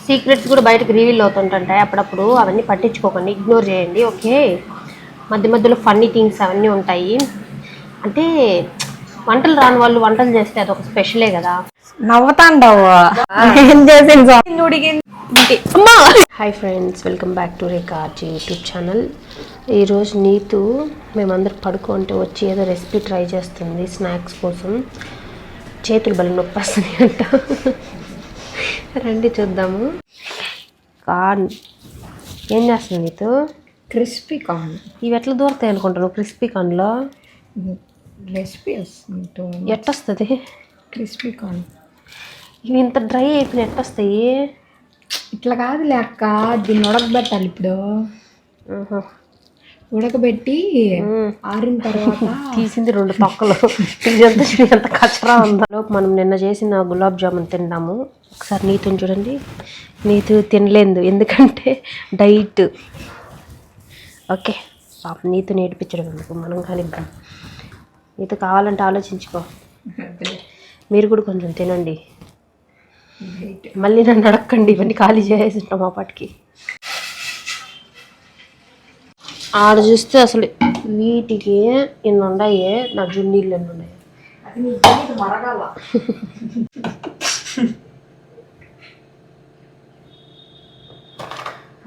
Secrets కూడా బయటకు reveal అవుతుంటాయి అప్పుడప్పుడు. అవన్నీ పట్టించుకోకండి, ఇగ్నోర్ చేయండి. ఓకే, మధ్య మధ్యలో ఫన్నీ థింగ్స్ అవన్నీ ఉంటాయి. అంటే వంటలు రాని వాళ్ళు వంటలు చేస్తే అదొక స్పెషలే కదా. నవ్వుతాండవు ఏం చేసింది. Hi friends, welcome back to Rekha RG YouTube channel. ఈరోజు నీతు మేమందరం పడుకుంటే వచ్చి ఏదో రెసిపీ ట్రై చేస్తుంది స్నాక్స్ కోసం. చేతులు బలి నొప్పి వస్తుంది అంట. రండి చూద్దాము. కార్న్ ఏం చేస్తుంది నీతు? Crispy corn. ఇవి ఎట్లా దూరతాయి అనుకుంటాను క్రిస్పీ కార్న్లో? రెసిపీ వస్తుంది. ఎట్టొస్తుంది క్రిస్పీ కార్న్? ఇవి ఇంత డ్రై అయిపోయిన ఎట్టొస్తాయి? ఇట్లా కాదు లేక దీన్ని ఉడకబెట్టాలి. ఇప్పుడు ఉడకబెట్టి ఆరిన తర్వాత తీసింది 2 తొక్కలు. ఇదంతా ఎంత కచరా ఉందో. మనం నిన్న చేసిన గులాబ్ జామున్ తిన్నాము. ఒకసారి నీతుని చూడండి. నీతు తినలేదు ఎందుకంటే డైట్. ఓకే పాప నీతు నేర్పించడం ఎందుకు, మనం కానిద్దాం. నీతో కావాలంటే ఆలోచించుకో. మీరు కూడా కొంచెం తినండి, మళ్ళీ నన్ను అడగండి. ఇవన్నీ ఖాళీ చేసేసి ఉంటాం మా పాటికి. ఆడ చూస్తే అసలు వీటికి ఎన్ని ఉన్నాయి, నా జున్నీళ్ళు ఎన్ని ఉన్నాయి.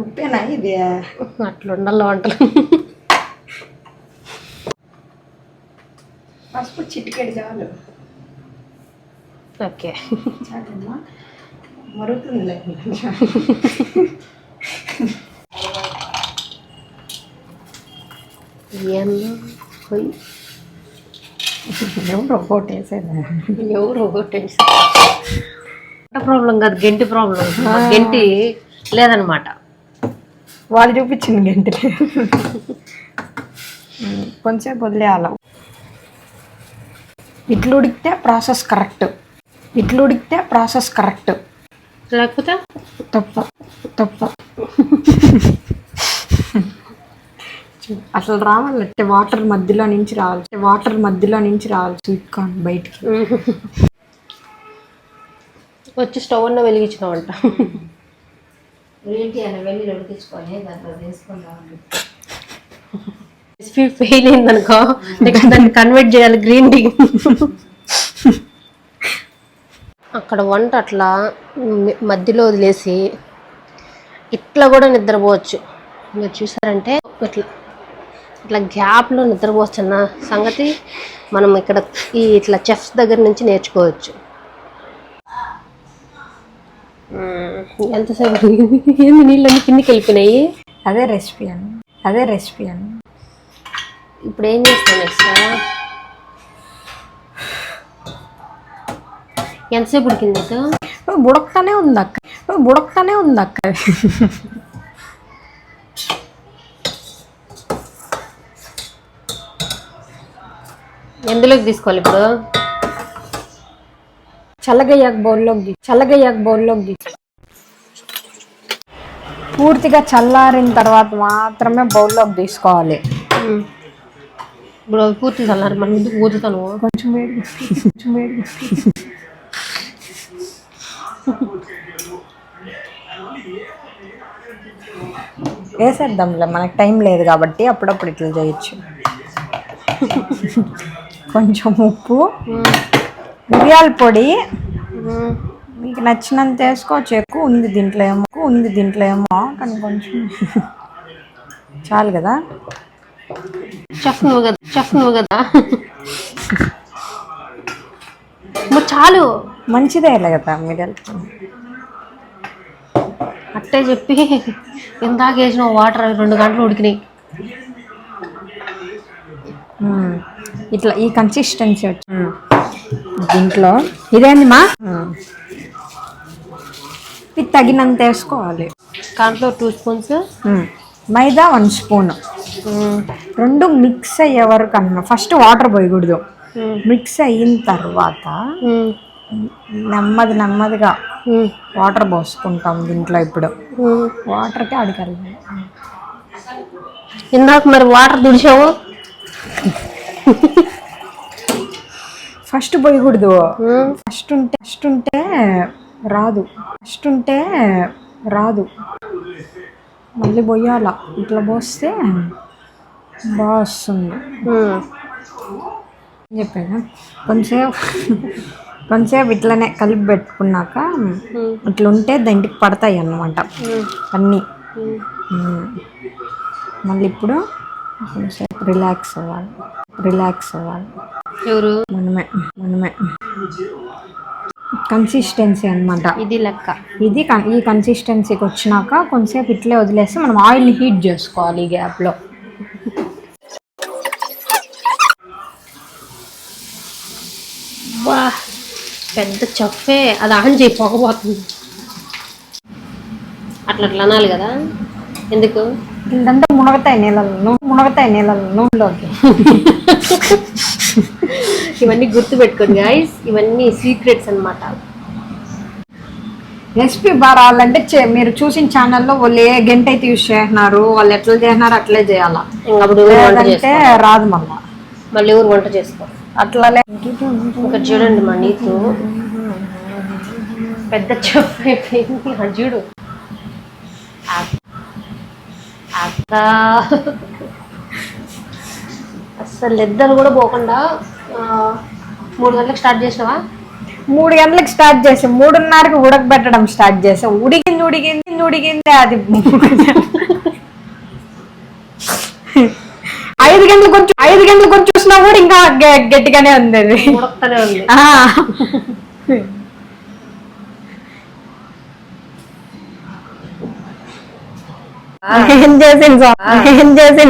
ఉప్పేనా ఇది? అట్లా ఉండాలి వంటలు. పసుపు చిటికెడు చాలు. ఓకే చాలమ్మా, మరుగుతుందిలే. ఎవరు ఒకటి వేసేదా? ఎవరు ఒకటి ప్రాబ్లం కాదు, గెంటి ప్రాబ్లం. గెంటి లేదనమాట. వాళ్ళు చూపించింది గంటలే. కొంచెం వదిలేయాల. ఇట్లు ఉడికితే ప్రాసెస్ కరెక్ట్. ఇట్లు ఉడికితే ప్రాసెస్ కరెక్ట్, లేకపోతే తప్పు తప్పు. అసలు రావాలి వాటర్ మధ్యలో నుంచి రావాలి. వాటర్ మధ్యలో నుంచి రావాలి. స్వీట్ కార్న్ బయటికి వచ్చి స్టవ్ అన్న వెలిగించినావంట. ఏంటి అని వెళ్ళి ఉడికించుకొని దాంట్లో వేసుకుంటాం. రెసిపీ ఫెయిల్ అయిందనుకో, నెక్స్ట్ దాన్ని కన్వర్ట్ చేయాలి గ్రీన్ టీ. అక్కడ వంట అట్లా మధ్యలో వదిలేసి ఇట్లా కూడా నిద్రపోవచ్చు. మీరు చూసారంటే ఇట్లా ఇట్లా గ్యాప్లో నిద్రపోవచ్చు అన్న సంగతి మనం ఇక్కడ ఈ ఇట్లా చెఫ్స్ దగ్గర నుంచి నేర్చుకోవచ్చు. ఎంతసేపు ఏంది నీళ్ళన్నీ కిందికి వెళ్ళిపోయినాయి. అదే రెసిపీ అని. ఇప్పుడు ఏం చేస్తాను నెక్స్ట్? ఎంతసేపు ఉడికింది? బుడకనే ఉంది అక్క. ఎందులోకి తీసుకోవాలి ఇప్పుడు? చల్లగయ్యాక బౌల్లోకి పూర్తిగా చల్లారిన తర్వాత మాత్రమే బౌల్లోకి తీసుకోవాలి. ఇప్పుడు పూర్తి చల్లారి మనం ఎందుకు ఊదుతాను? కొంచెం వేడి. వేసేద్దాంలే, మనకు టైం లేదు కాబట్టి అప్పుడప్పుడు ఇట్లా చేయొచ్చు. కొంచెం ఉప్పు, మిరియాల పొడి మీకు నచ్చినంత వేసుకోవచ్చు. ఎక్కువ ఉంది దీంట్లో ఏమో కానీ కొంచెం చాలు కదా. చెఫ్ నువ్వు కదా. చాలు, మంచిదే కదా మిరియాల పొడి. అట్టే చెప్పి ఇందాక వేసిన వాటర్ 2 గంటలు ఉడికినాయి. ఇట్లా ఈ కన్సిస్టెన్సీ వచ్చి దీంట్లో ఇదేంది మా ఇది తగినంత వేసుకోవాలి. దాంట్లో 2 స్పూన్స్ మైదా 1 స్పూన్. 2 మిక్స్ అయ్యే వరకు అన్న. First water పోయకూడదు. మిక్స్ అయిన తర్వాత నెమ్మదిగా వాటర్ పోసుకుంటాం దీంట్లో. ఇప్పుడు వాటర్కి అడగాలి. ఇందాక మరి వాటర్ దుడిచావు. ఫస్ట్ పోయకూడదు. ఫస్ట్ ఉంటే రాదు. రాదు, మళ్ళీ పోయాల. ఇట్లా పోస్తే బాగా వస్తుంది చెప్పాను. కొంచెంసేపు ఇట్లనే కలిపి పెట్టుకున్నాక ఇట్లా ఉంటే దాంటికి పడతాయి అన్నమాట అన్నీ. మళ్ళీ ఇప్పుడు కొంచెంసేపు రిలాక్స్ అవ్వాలి. ఎవరు? మనమే కన్సిస్టెన్సీ అనమాట ఇది లెక్క. ఇది ఈ కన్సిస్టెన్సీకి వచ్చినాక కొంచెంసేపు ఇట్లే వదిలేస్తే మనం ఆయిల్ని హీట్ చేసుకోవాలి ఈ గ్యాప్లో. వా పెద్ద చఫే అది ఆన్ చేయి, పొగపోతుంది. అట్లా అనాలి కదా. ఎందుకు? ఇదంతా మునగతాయి నీళ్ళలో నూనెలోకి. ఇవన్నీ గుర్తు పెట్టుకోండి గైస్, ఇవన్నీ సీక్రెట్స్ అన్నమాట. రెసిపీ బాగా రావాలంటే మీరు చూసిన ఛానల్లో వాళ్ళు ఏ గంట అయితే యూజ్ చేస్తున్నారు, వాళ్ళు ఎట్లా చేస్తున్నారు అట్లే చేయాలా. అప్పుడు అంటే రాదు మళ్ళీ ఎవరు వంట చేసుకో. అట్లనే ఇక్కడ చూడండి మా నీతు పెద్ద చెఫ్ అయిపోయింది. చూడు అక్క అసలు ఇద్దరు కూడా పోకుండా 3 గంటలకు స్టార్ట్ చేసినావా? 3 గంటలకు స్టార్ట్ చేసి 3:30కి ఉడకబెట్టడం స్టార్ట్ చేసాం. ఉడికింది అది 5 గంటలకు కొంచెం చూసినా కూడా ఇంకా గట్టిగానే ఉంది అది. ఉడకనే ఉంది. ఏం చేసింది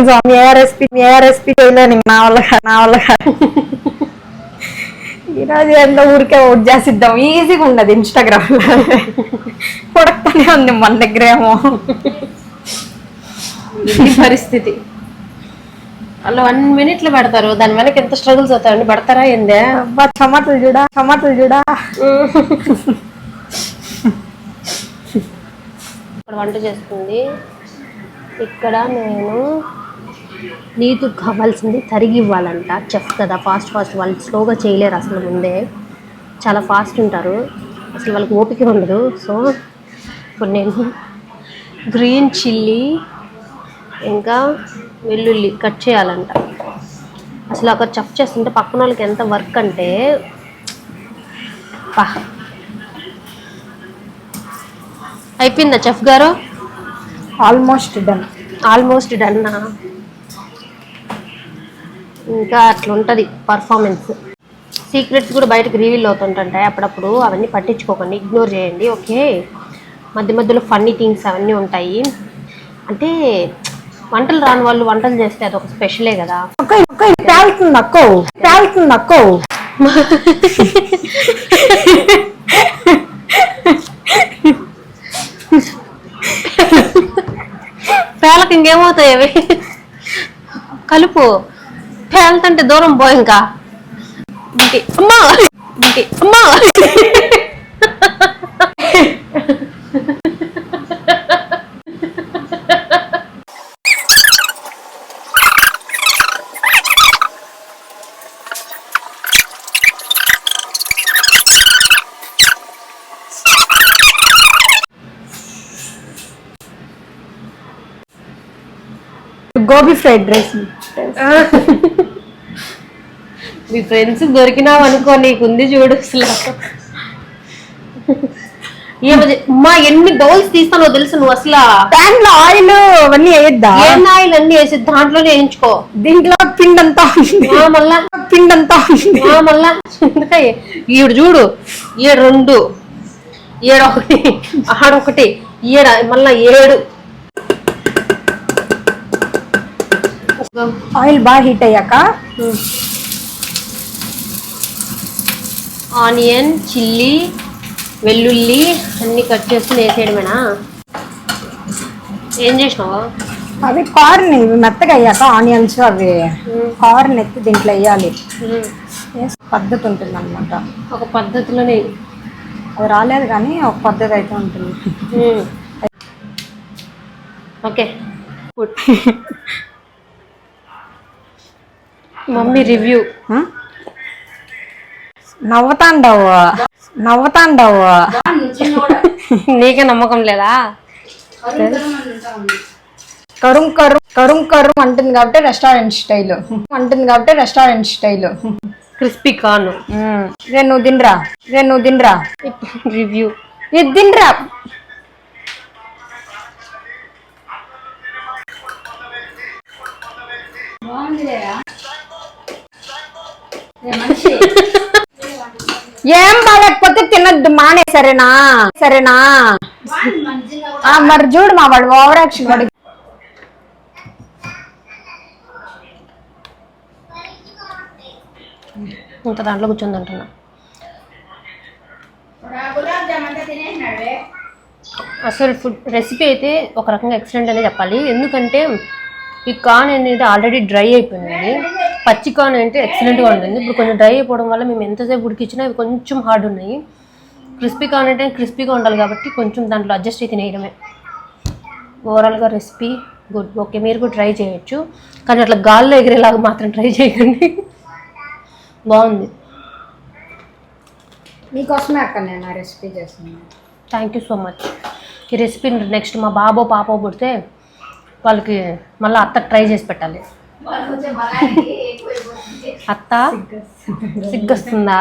స్వామి, ఏ రెసిపీ చేయలేను నా వల్ల ఈరోజు ఎంత ఊరికే అవుట్ చేసిద్దాం, ఈజీగా ఉండదు. ఇన్స్టాగ్రామ్ లో ఉడకనే ఉంది మన దగ్గర ఏమో పరిస్థితి. వాళ్ళు 1 minute పెడతారు, దాని వెనక ఎంత స్ట్రగుల్స్ అవుతాయండి. పడతారా ఏందే? టమాటాలు చూడా. ఇక్కడ వంట చేస్తుంది. ఇక్కడ నేను నీతు కావాల్సింది తరిగి ఇవ్వాలంట. చెఫ్ కదా, ఫాస్ట్ వాళ్ళు స్లోగా చేయలేరు అసలు. ముందే చాలా ఫాస్ట్ ఉంటారు, అసలు వాళ్ళకి ఓపిక ఉండదు. సో ఇప్పుడు నేను గ్రీన్ చిల్లీ ఇంకా వెల్లుల్లి కట్ చేయాలంట. అసలు ఒక చెఫ్ చేస్తుంటే పక్కన వాళ్ళకి ఎంత వర్క్ అంటే అయిపోయిందా చెఫ్ గారు? Almost done. ఇంకా అట్లా ఉంటుంది పర్ఫార్మెన్స్. సీక్రెట్స్ కూడా బయటకు రివీల్ అవుతుంటాయి అప్పుడప్పుడు. అవన్నీ పట్టించుకోకండి, ఇగ్నోర్ చేయండి. ఓకే, మధ్యలో ఫన్నీ థింగ్స్ అవన్నీ ఉంటాయి. అంటే వంటలు రాని వాళ్ళు వంటలు చేస్తే అదొక స్పెషలే కదా. పేలకి ఇంకేమవుతాయి అవి? కలుపు. పేలతంటే దూరం పో. ఇంకా అమ్మా గోబీ ఫ్రైడ్ రైస్. మీ ఫ్రెండ్స్ దొరికినావు అనుకో, నీకుంది చూడు అసలు. అమ్మా ఎన్ని బౌల్స్ తీస్తానో తెలుసు నువ్వు అసలు. దాంట్లో ఆయిల్ అవన్నీ వేయద్దా? ఏం ఆయిల్ అన్ని వేసి దాంట్లోనే వేయించుకో. దీంట్లో పిండంతా మళ్ళా ఈడు చూడు, 7 2 7 1 ఆడొకటి 7 మళ్ళా 7. ఆయిల్ బాగా హీట్ అయ్యాక ఆనియన్, చిల్లీ, వెల్లుల్లి అన్ని కట్ చేసుకుని వేసేయడమేనా? ఏం చేసినావు? అవి కార్న్ మెత్తగా అయ్యాక ఆనియన్స్ అవి కార్న్ ఎత్తి దీంట్లో వేయాలి. పద్ధతి ఉంటుంది అనమాట. ఒక పద్ధతిలోనే. అది రాలేదు కానీ ఒక పద్ధతి అయితే ఉంటుంది. Okay, mummy review. నవ్వుతాండవు నీకే నమ్మకం లేదా? కరుం కరుం కరుం కరుం అంటుంది కాబట్టి రెస్టారెంట్ స్టైల్ క్రిస్పీ కార్న్ రే నువ్వు తినరా రివ్యూ. ఇది తినరా. ఏం బాగాలేకపోతే తినద్దు మానే, సరేనా? మరి చూడు మా వాడు ఓవర్ యాక్షన్. వాడు ఇంత దాంట్లో కూర్చొని అంటున్నా. అసలు ఫుడ్ రెసిపీ అయితే ఒక రకంగా ఎక్సలెంట్ అనే చెప్పాలి. ఎందుకంటే ఈ కార్న్ అనేది ఆల్రెడీ డ్రై అయిపోయింది. పచ్చి కార్న్ అంటే ఎక్సలెంట్గా ఉంటుంది. ఇప్పుడు కొంచెం డ్రై అయిపోవడం వల్ల మేము ఎంతసేపు ఉడికిచ్చినా అవి కొంచెం హార్డ్ ఉన్నాయి. క్రిస్పీ కార్న్ అంటే క్రిస్పీగా ఉండాలి కాబట్టి కొంచెం దాంట్లో అడ్జస్ట్ అయితే తినేయడమే. ఓవరాల్గా రెసిపీ గుడ్. ఓకే, మీరు కూడా ట్రై చేయొచ్చు, కానీ అట్లా గాల్లో ఎగిరేలాగా మాత్రం ట్రై చేయకండి. బాగుంది. మీకోసమే అక్క నేను ఆ రెసిపీ చేస్తున్నాను. Thank you so much. ఈ రెసిపీ నెక్స్ట్ మా బాబో పాపో పుడితే వాళ్ళకి మళ్ళీ అత్త ట్రై చేసి పెట్టాలి. అత్త సిగ్గొస్తుందా?